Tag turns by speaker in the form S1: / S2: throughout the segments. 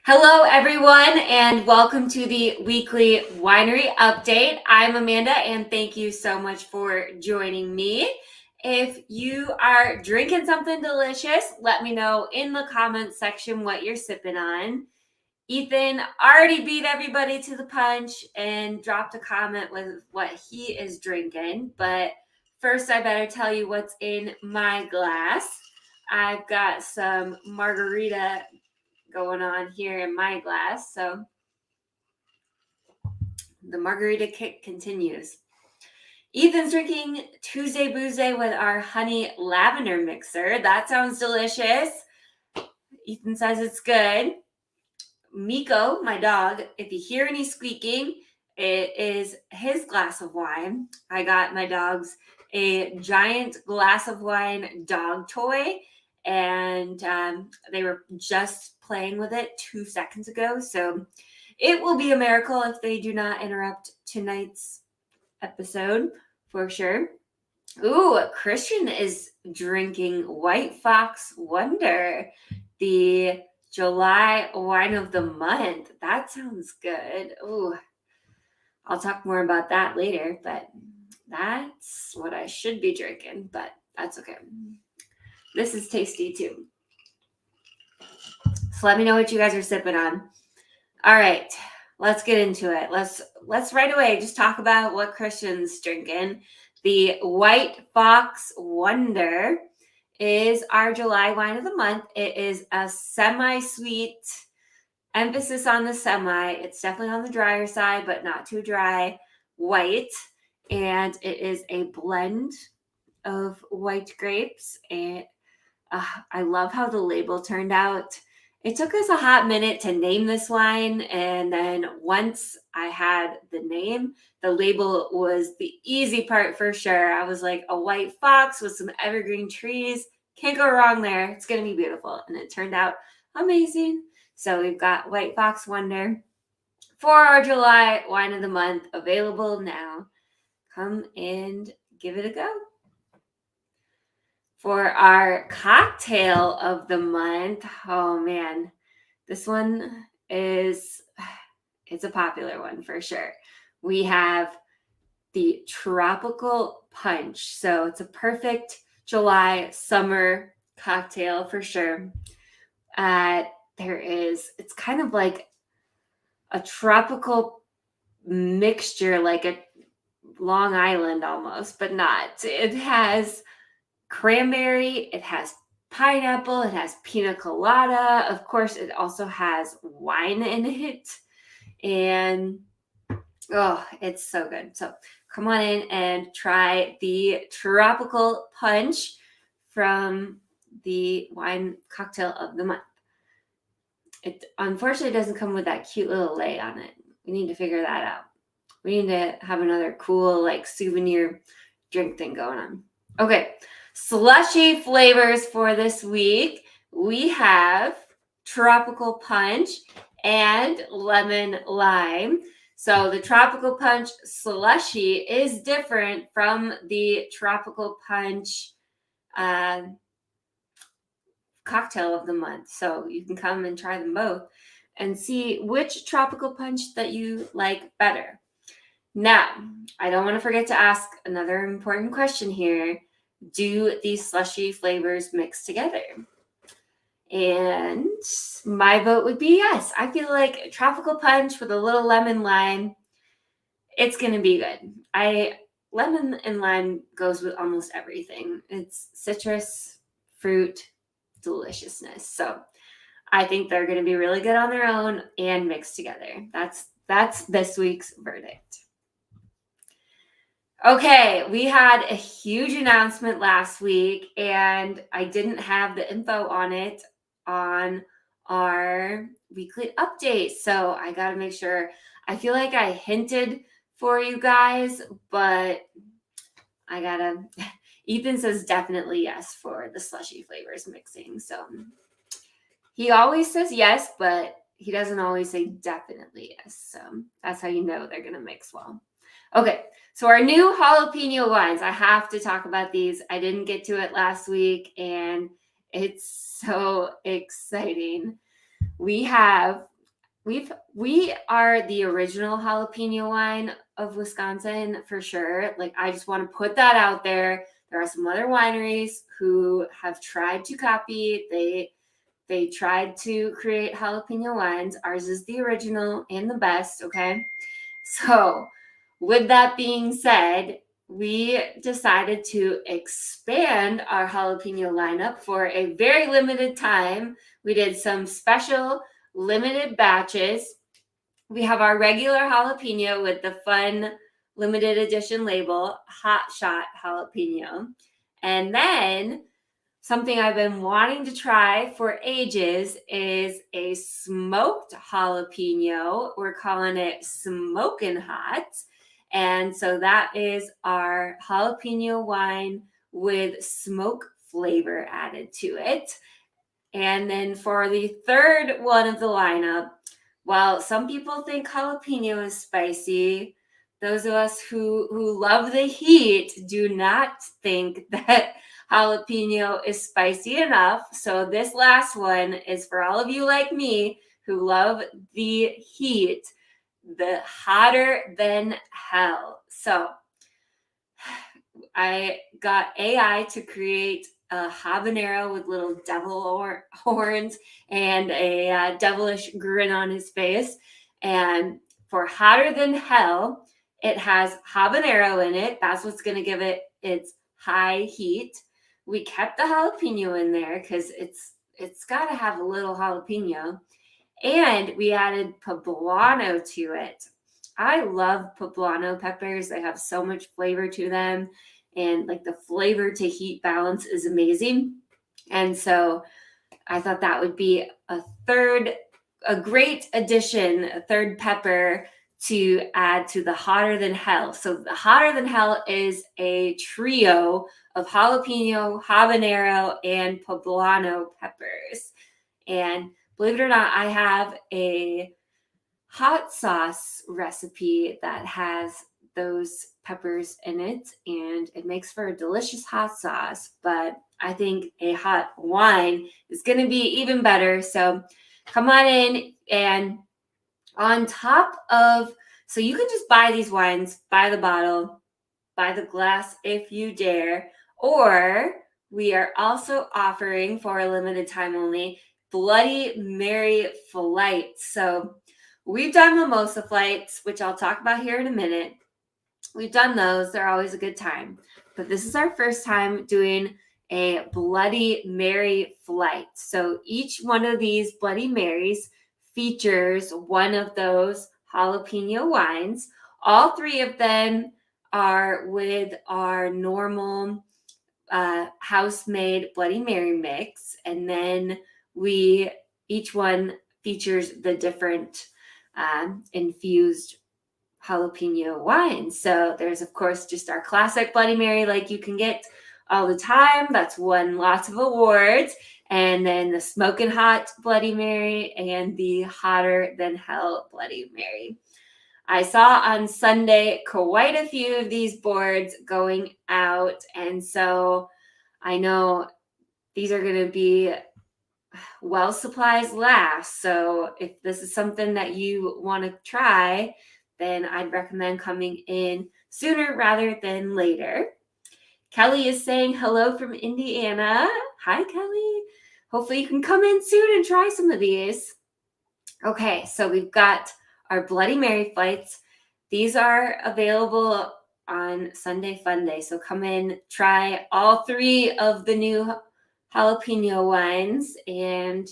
S1: Hello, everyone, and welcome to the weekly winery update. I'm Amanda, and thank you so much for joining me. If you are drinking something delicious, let me know in the comments section what you're sipping on. Ethan already beat everybody to the punch and dropped a comment with what he is drinking, but first I better tell you what's in my glass. I've got some margarita going on here in my glass. So the margarita kick continues. Ethan's drinking Tuesday Booze with our honey lavender mixer. That sounds delicious. Ethan says it's good. Miko, my dog, if you hear any squeaking, it is his glass of wine. I got my dogs a giant glass of wine dog toy, and they were just playing with it 2 seconds ago. So it will be a miracle if they do not interrupt tonight's episode for sure. Ooh, Christian is drinking White Fox Wonder, the July wine of the month. That sounds good. Ooh, I'll talk more about that later, but that's what I should be drinking, but that's okay. This is tasty too. So let me know what you guys are sipping on. All right, let's get into it. Let's right away just talk about what Christian's drinking. The White Fox Wonder is our July wine of the month. It is a semi-sweet, emphasis on the semi. It's definitely on the drier side, but not too dry, white. And it is a blend of white grapes. And I love how the label turned out. It took us a hot minute to name this wine, and then once I had the name, the label was the easy part for sure. I was like, a white fox with some evergreen trees. Can't go wrong there. It's going to be beautiful. And it turned out amazing. So we've got White Fox Wonder for our July wine of the month available now. Come and give it a go. For our cocktail of the month, oh man, this one it's a popular one for sure. We have the Tropical Punch. So it's a perfect July summer cocktail for sure. It's kind of like a tropical mixture, like a Long Island almost, but not. It has cranberry, it has pineapple, it has pina colada. Of course, it also has wine in it. And oh, it's so good. So come on in and try the Tropical Punch from the wine cocktail of the month. It unfortunately doesn't come with that cute little lei on it. We need to figure that out. We need to have another cool like souvenir drink thing going on. Okay, slushy flavors for this week. We have Tropical Punch and Lemon Lime. So the Tropical Punch slushy is different from the Tropical Punch cocktail of the month. So you can come and try them both and see which Tropical Punch that you like better. Now, I don't want to forget to ask another important question here. Do these slushy flavors mix together? And my vote would be yes. I feel like Tropical Punch with a little lemon lime, it's going to be good. Lemon and lime goes with almost everything. It's citrus, fruit, deliciousness. So I think they're going to be really good on their own and mixed together. That's this week's verdict. Okay, we had a huge announcement last week, and I didn't have the info on it on our weekly update. So I got to make sure. I feel like I hinted for you guys, but Ethan says definitely yes for the slushy flavors mixing. So he always says yes, but he doesn't always say definitely yes. So that's how you know they're going to mix well. Okay, so our new jalapeno wines. I have to talk about these. I didn't get to it last week, and it's so exciting. We have We are the original jalapeno wine of Wisconsin for sure. Like, I just want to put that out there. There are some other wineries who have tried to copy. They tried to create jalapeno wines. Ours is the original and the best, okay? So, with that being said, we decided to expand our jalapeno lineup for a very limited time. We did some special limited batches. We have our regular jalapeno with the fun limited edition label, Hot Shot Jalapeno. And then something I've been wanting to try for ages is a smoked jalapeno. We're calling it Smokin' Hot. And so that is our jalapeno wine with smoke flavor added to it. And then for the third one of the lineup, while some people think jalapeno is spicy, those of us who love the heat do not think that jalapeno is spicy enough. So this last one is for all of you like me who love the heat, the hotter than hell. So I got AI to create a habanero with little devil horns and a devilish grin on his face. And for hotter than hell, it has habanero in it. That's what's going to give it its high heat. We kept the jalapeno in there because it's got to have a little jalapeno. And we added poblano to it. I love poblano peppers. They have so much flavor to them. And like the flavor to heat balance is amazing. And so I thought that would be a great addition, a third pepper to add to the hotter than hell. So the hotter than hell is a trio of jalapeno, habanero, and poblano peppers. And believe it or not, I have a hot sauce recipe that has those peppers in it, and it makes for a delicious hot sauce. But I think a hot wine is going to be even better. So come on in, and on top of, so you can just buy these wines by the bottle, by the glass if you dare, or we are also offering for a limited time only Bloody Mary flights. So we've done mimosa flights, which I'll talk about here in a minute. We've done those. They're always a good time. But this is our first time doing a Bloody Mary flight. So each one of these Bloody Marys features one of those jalapeno wines. All three of them are with our normal house-made Bloody Mary mix. And then each one features the different infused jalapeno wine. So there's, of course, just our classic Bloody Mary, like you can get all the time. That's won lots of awards. And then the smoking hot Bloody Mary and the hotter than hell Bloody Mary. I saw on Sunday quite a few of these boards going out. And so I know these are going to be well, supplies last. So if this is something that you want to try, then I'd recommend coming in sooner rather than later. Kelly is saying hello from Indiana. Hi, Kelly. Hopefully you can come in soon and try some of these. Okay, so we've got our Bloody Mary flights. These are available on Sunday Fun Day. So come in, try all three of the new jalapeno wines and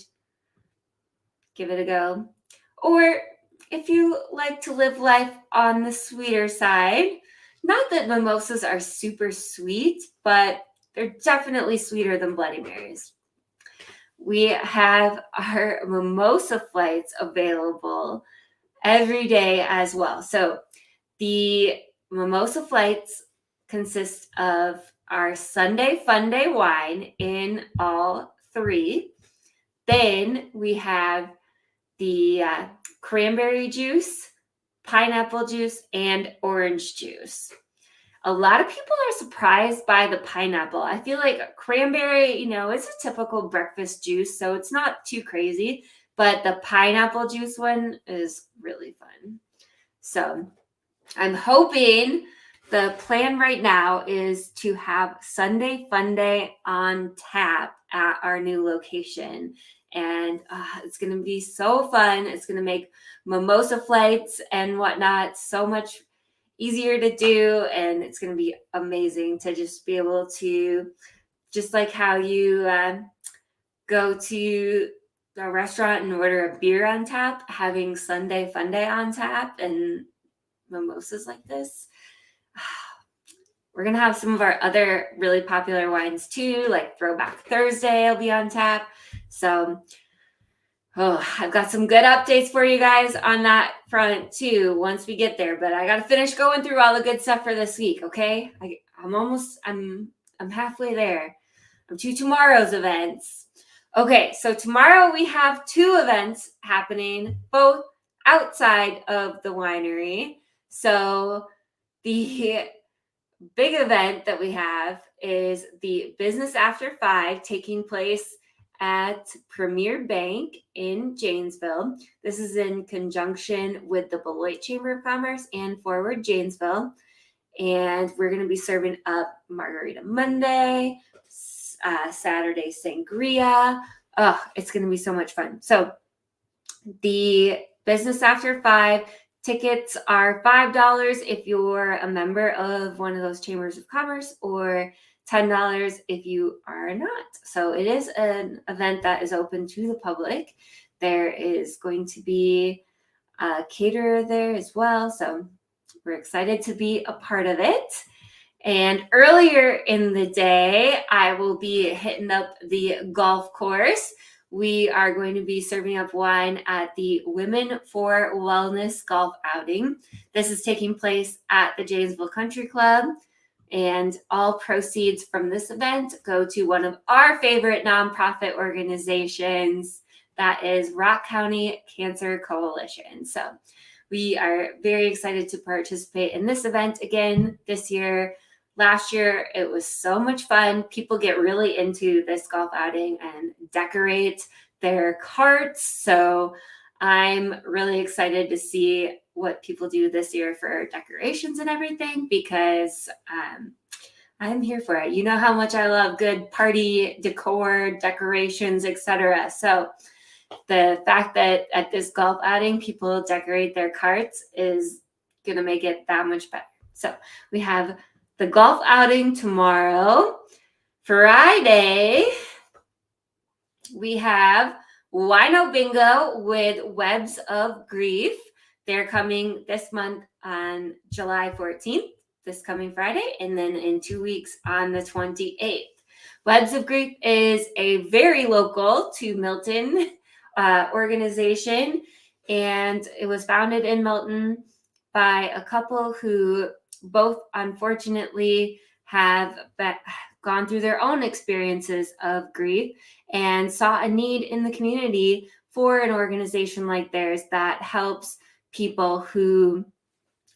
S1: give it a go. Or if you like to live life on the sweeter side, not that mimosas are super sweet, but they're definitely sweeter than Bloody Marys. We have our mimosa flights available every day as well. So the mimosa flights consist of our Sunday Fun Day wine in all three. Then we have the cranberry juice, pineapple juice, and orange juice. A lot of people are surprised by the pineapple. I feel like cranberry, it's a typical breakfast juice, so it's not too crazy. but the pineapple juice one is really fun. So I'm hoping the plan right now is to have Sunday Fun Day on tap at our new location. And it's going to be so fun. It's going to make mimosa flights and whatnot so much easier to do. And it's going to be amazing to just be able to, just like how you go to a restaurant and order a beer on tap, having Sunday Fun Day on tap and mimosas like this. We're going to have some of our other really popular wines too, like Throwback Thursday will be on tap. So, I've got some good updates for you guys on that front too once we get there. But I got to finish going through all the good stuff for this week, okay? I'm halfway there. I'm to tomorrow's events. Okay, so tomorrow we have 2 events happening, both outside of the winery. So the big event that we have is the Business After 5 taking place at Premier Bank in Janesville. This is in conjunction with the Beloit Chamber of Commerce and Forward Janesville. And we're going to be serving up Margarita Monday, Saturday Sangria. Oh, it's going to be so much fun. So the Business After 5 tickets are $5 if you're a member of one of those chambers of commerce, or $10 if you are not. So it is an event that is open to the public. There is going to be a caterer there as well. So we're excited to be a part of it. And earlier in the day, I will be hitting up the golf course. We are going to be serving up wine at the Women for Wellness golf outing. This is taking place at the Janesville Country Club, and all proceeds from this event go to one of our favorite nonprofit organizations, that is Rock County Cancer Coalition. So we are very excited to participate in this event again this year. Last year, it was so much fun. People get really into this golf outing and decorate their carts. So I'm really excited to see what people do this year for decorations and everything, because I'm here for it. You know how much I love good party decor, decorations, etc. So the fact that at this golf outing, people decorate their carts is going to make it that much better. So we have the golf outing tomorrow. Friday, we have Wino Bingo with Webs of Grief. They're coming this month on July 14th, this coming Friday, and then in 2 weeks on the 28th. Webs of Grief is a very local to Milton organization, and it was founded in Milton by a couple who both unfortunately have gone through their own experiences of grief and saw a need in the community for an organization like theirs that helps people who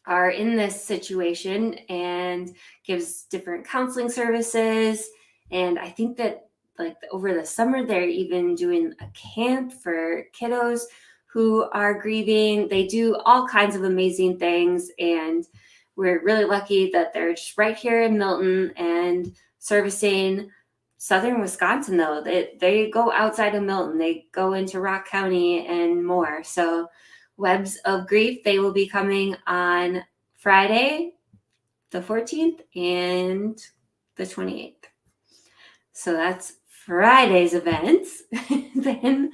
S1: are in this situation and gives different counseling services. And I think that like over the summer, they're even doing a camp for kiddos who are grieving. They do all kinds of amazing things, and we're really lucky that they're just right here in Milton and servicing southern Wisconsin, though. They go outside of Milton. They go into Rock County and more. So Webs of Grief, they will be coming on Friday, the 14th and the 28th. So that's Friday's events. Then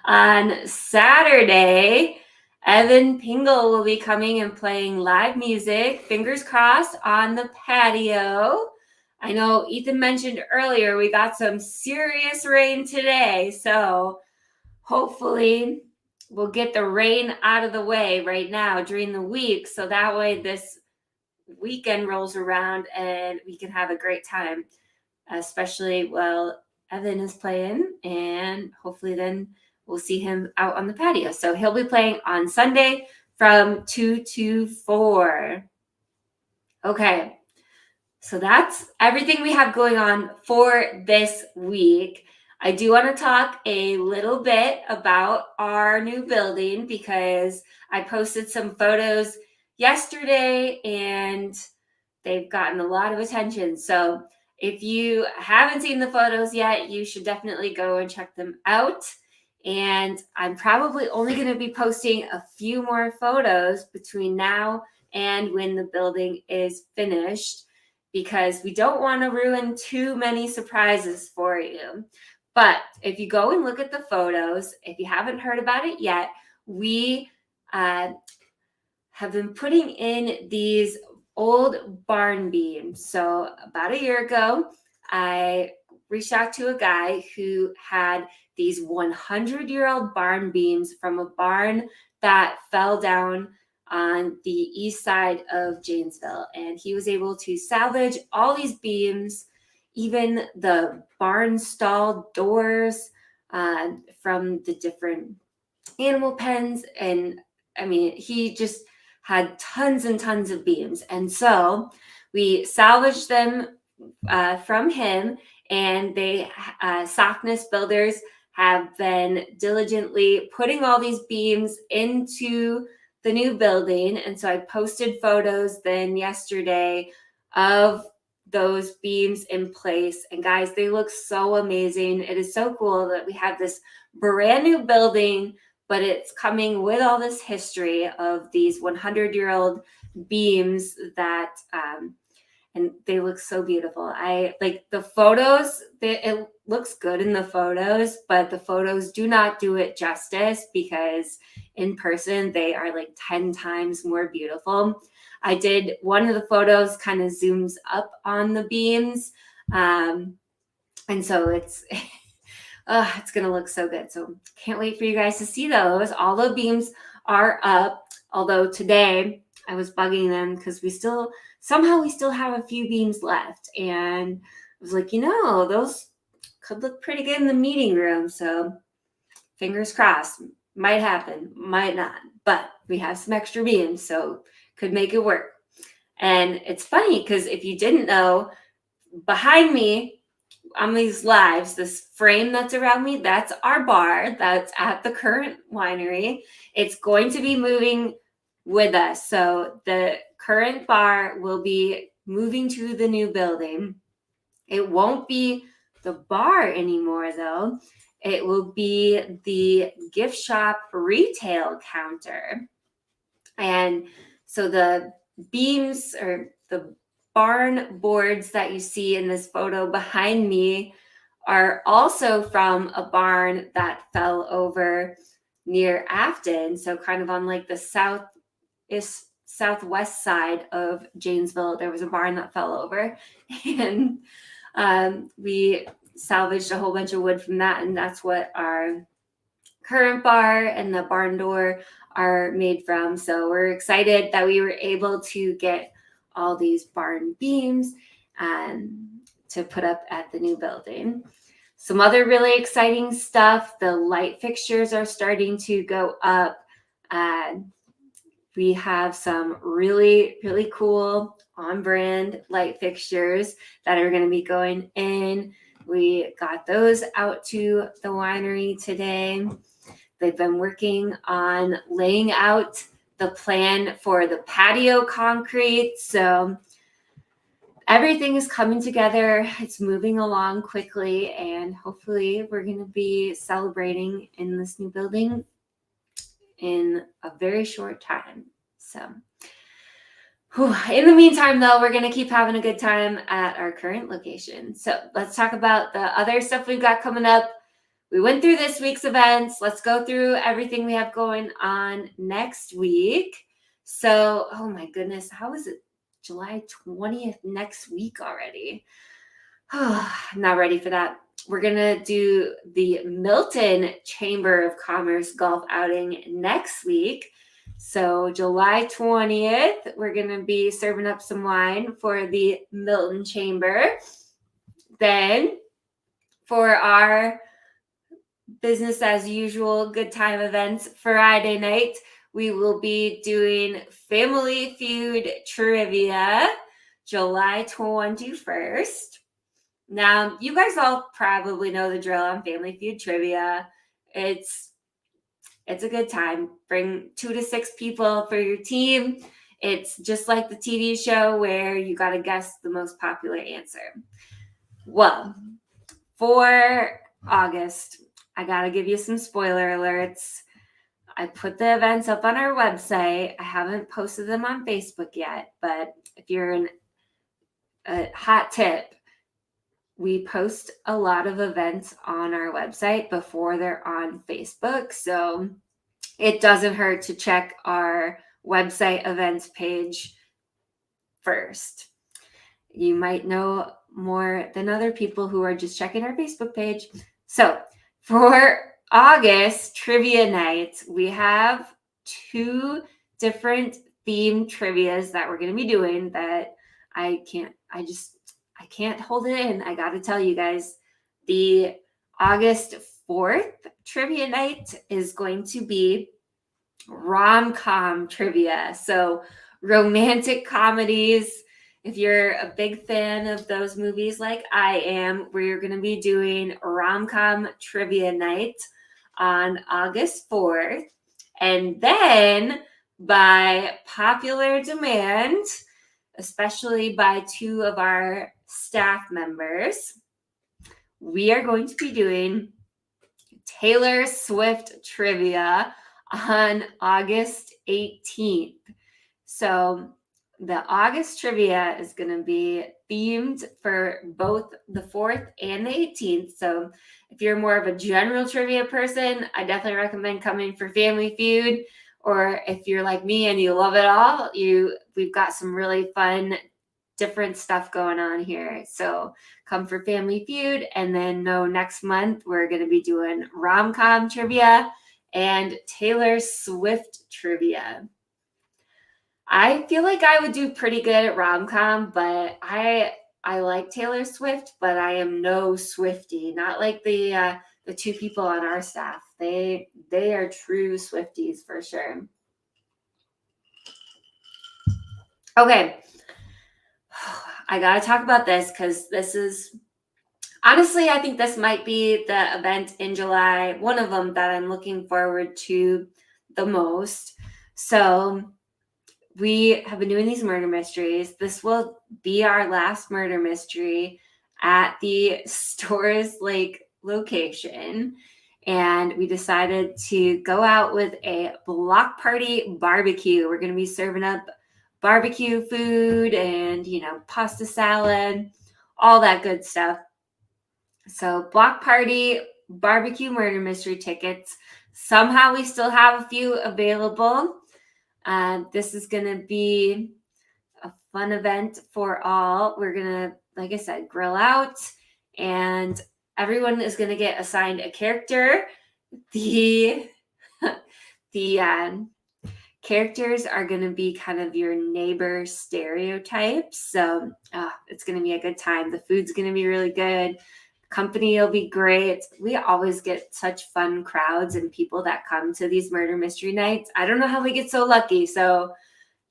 S1: on Saturday, Evan Pingle will be coming and playing live music, fingers crossed, on the patio. I know Ethan mentioned earlier we got some serious rain today, so hopefully we'll get the rain out of the way right now during the week, so that way this weekend rolls around and we can have a great time, especially while Evan is playing, and hopefully then we'll see him out on the patio. So he'll be playing on Sunday from 2 to 4. Okay, so that's everything we have going on for this week. I do want to talk a little bit about our new building because I posted some photos yesterday and they've gotten a lot of attention. So if you haven't seen the photos yet, you should definitely go and check them out. And I'm probably only going to be posting a few more photos between now and when the building is finished because we don't want to ruin too many surprises for you. But if you go and look at the photos, if you haven't heard about it yet, we have been putting in these old barn beams. So about a year ago, I reached out to a guy who had these 100-year-old barn beams from a barn that fell down on the east side of Janesville. And he was able to salvage all these beams, even the barn stall doors from the different animal pens. And I mean, he just had tons and tons of beams. And so we salvaged them from him, and they, Softness Builders, have been diligently putting all these beams into the new building. And so I posted photos then yesterday of those beams in place. And guys, they look so amazing. It is so cool that we have this brand new building, but it's coming with all this history of these 100-year-old beams that and they look so beautiful. I like the photos. It looks good in the photos, but the photos do not do it justice because in person they are like 10 times more beautiful. I did one of the photos kind of zooms up on the beams. And so it's going to look so good. So can't wait for you guys to see those. All the beams are up, although today I was bugging them because we still have a few beams left. And I was like, those could look pretty good in the meeting room. So fingers crossed, might happen, might not, but we have some extra beams, so could make it work. And it's funny because if you didn't know, behind me on these lives, this frame that's around me, that's our bar that's at the current winery. It's going to be moving with us. So the current bar will be moving to the new building. It won't be the bar anymore, though. It will be the gift shop retail counter. And so the beams or the barn boards that you see in this photo behind me are also from a barn that fell over near Afton. So kind of on like the southwest side of Janesville, there was a barn that fell over, and we salvaged a whole bunch of wood from that, and that's what our current bar and the barn door are made from. So we're excited that we were able to get all these barn beams to put up at the new building. Some other really exciting stuff. The light fixtures are starting to go up. We have some really, really cool on-brand light fixtures that are going to be going in. We got those out to the winery today. They've been working on laying out the plan for the patio concrete. So everything is coming together. It's moving along quickly, and hopefully we're going to be celebrating in this new building in a very short time. So in the meantime, though, we're going to keep having a good time at our current location. So let's talk about the other stuff we've got coming up. We went through this week's events. Let's go through everything we have going on next week. So, oh my goodness, how is it July 20th next week already? Oh, I'm not ready for that. We're going to do the Milton Chamber of Commerce golf outing next week. So July 20th, we're going to be serving up some wine for the Milton Chamber. Then for our business as usual good time events, Friday night, we will be doing Family Feud trivia July 21st. Now, you guys all probably know the drill on Family Feud trivia. It's a good time. Bring 2 to 6 people for your team. It's just like the TV show where you got to guess the most popular answer. Well, for August, I got to give you some spoiler alerts. I put the events up on our website. I haven't posted them on Facebook yet, but if you're a hot tip, we post a lot of events on our website before they're on Facebook. So it doesn't hurt to check our website events page first. You might know more than other people who are just checking our Facebook page. So for August trivia night, we have 2 different theme trivias that we're going to be doing that I can't hold it in. I got to tell you guys, the August 4th trivia night is going to be rom-com trivia. So romantic comedies. If you're a big fan of those movies like I am, we're going to be doing rom-com trivia night on August 4th. And then by popular demand, especially by 2 of our staff members, we are going to be doing Taylor Swift trivia on August 18th. So the August trivia is going to be themed for both the 4th and the 18th. So if you're more of a general trivia person, I definitely recommend coming for Family Feud. Or if you're like me and you love it all, we've got some really fun, different stuff going on here. So come for Family Feud, and then next month we're going to be doing rom-com trivia and Taylor Swift trivia. I feel like I would do pretty good at rom-com, but I like Taylor Swift, but I am no Swiftie. Not like the 2 people on our staff. They are true Swifties for sure. Okay. I got to talk about this because this is, honestly, I think this might be the event in July, one of them that I'm looking forward to the most. So we have been doing these murder mysteries. This will be our last murder mystery at the Stores Lake location. And we decided to go out with a block party barbecue. We're going to be serving up barbecue food and, pasta salad, all that good stuff. So block party barbecue murder mystery tickets. Somehow we still have a few available. This is going to be a fun event for all. We're going to, like I said, grill out, and everyone is going to get assigned a character. The characters are going to be kind of your neighbor stereotypes. So it's going to be a good time. The food's going to be really good. Company will be great. We always get such fun crowds and people that come to these murder mystery nights. I don't know how we get so lucky. So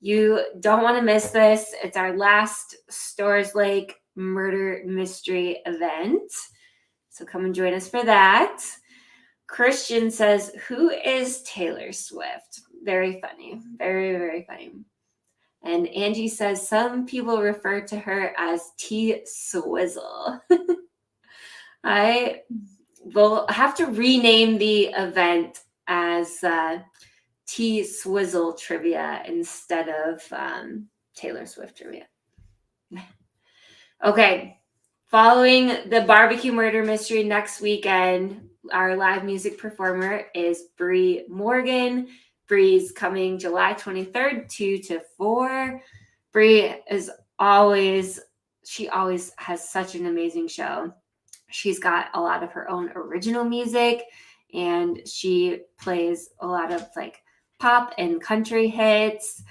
S1: you don't want to miss this. It's our last Stores Lake murder mystery event. So come and join us for that. Christian says, "Who is Taylor Swift?" Very funny. Very, very funny. And Angie says, "Some people refer to her as T Swizzle." I will have to rename the event as T Swizzle trivia instead of Taylor Swift trivia. Okay. Following the barbecue murder mystery next weekend, our live music performer is Bree Morgan. Bree's coming July 23rd, 2 to 4. Bree she always has such an amazing show. She's got a lot of her own original music, and she plays a lot of like pop and country hits.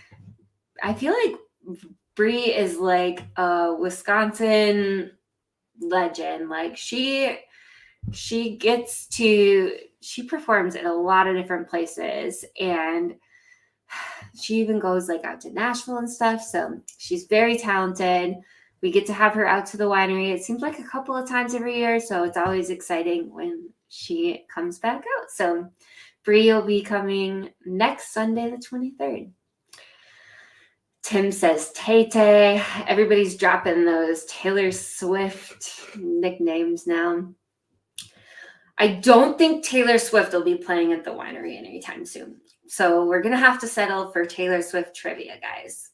S1: I feel like Bree is like a Wisconsin legend. Like she performs in a lot of different places, and she even goes like out to Nashville and stuff. So she's very talented. we get to have her out to the winery. It seems like a couple of times every year, so it's always exciting when she comes back out. So Bree will be coming next Sunday, the 23rd. Tim says Tay-Tay. Everybody's dropping those Taylor Swift nicknames now. I don't think Taylor Swift will be playing at the winery anytime soon. So we're going to have to settle for Taylor Swift trivia, guys.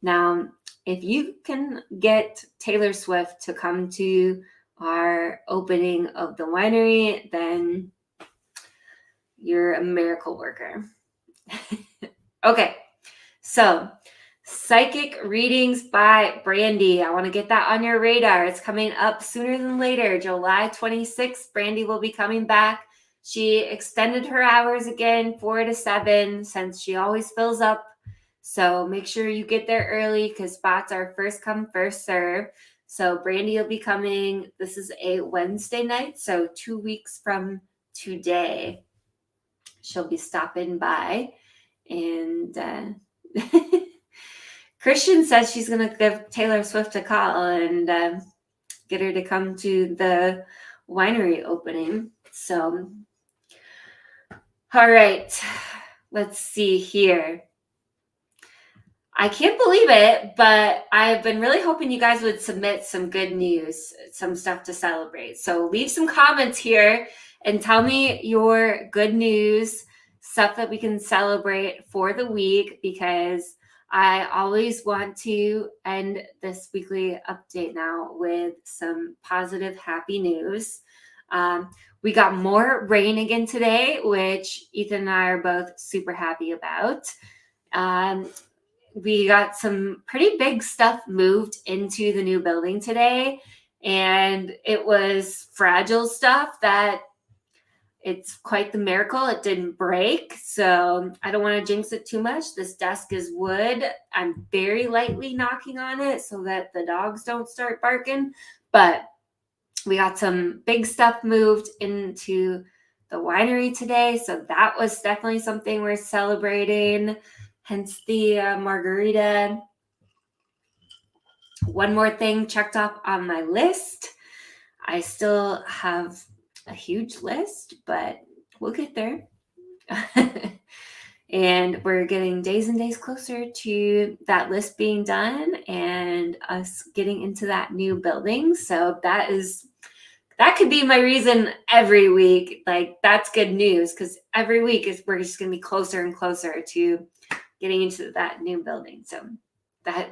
S1: Now, if you can get Taylor Swift to come to our opening of the winery, then you're a miracle worker. Okay, so psychic readings by Brandy. I want to get that on your radar. It's coming up sooner than later. July 26th, Brandy will be coming back. She extended her hours again, 4 to 7, since she always fills up. So make sure you get there early because spots are first come, first serve. So Brandy will be coming. This is a Wednesday night, so 2 weeks from today. She'll be stopping by. And Christian says she's going to give Taylor Swift a call and get her to come to the winery opening. So, all right, let's see here. I can't believe it, but I've been really hoping you guys would submit some good news, some stuff to celebrate. So leave some comments here and tell me your good news, stuff that we can celebrate for the week, because I always want to end this weekly update now with some positive, happy news. We got more rain again today, which Ethan and I are both super happy about. We got some pretty big stuff moved into the new building today, and it was fragile stuff that it's quite the miracle it didn't break. So I don't want to jinx it too much. This desk is wood. I'm very lightly knocking on it so that the dogs don't start barking, but we got some big stuff moved into the winery today, so that was definitely something we're celebrating. Hence the margarita. One more thing checked off on my list. I still have a huge list, but we'll get there. And we're getting days and days closer to that list being done and us getting into that new building. So that could be my reason every week. Like, that's good news, because every week we're just going to be closer and closer to getting into that new building. So that,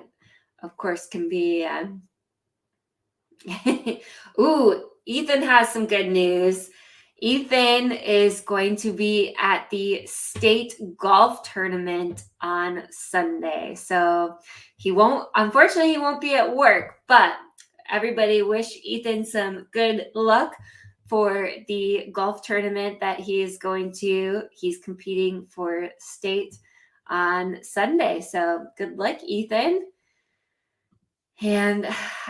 S1: of course, can be ooh, Ethan has some good news. Ethan is going to be at the state golf tournament on Sunday. So unfortunately he won't be at work, but everybody wish Ethan some good luck for the golf tournament that he's competing for state on Sunday. So good luck, Ethan. And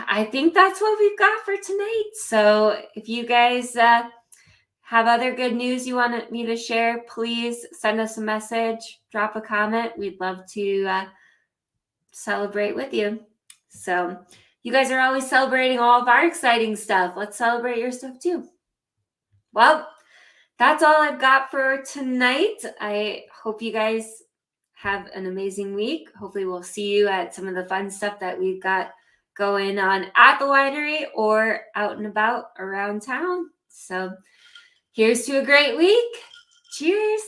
S1: I think that's what we've got for tonight. So if you guys have other good news you want me to share, please send us a message, drop a comment. We'd love to celebrate with you. So you guys are always celebrating all of our exciting stuff. Let's celebrate your stuff too. Well, that's all I've got for tonight. I hope you guys have an amazing week. Hopefully we'll see you at some of the fun stuff that we've got going on at the winery or out and about around town. So here's to a great week. Cheers.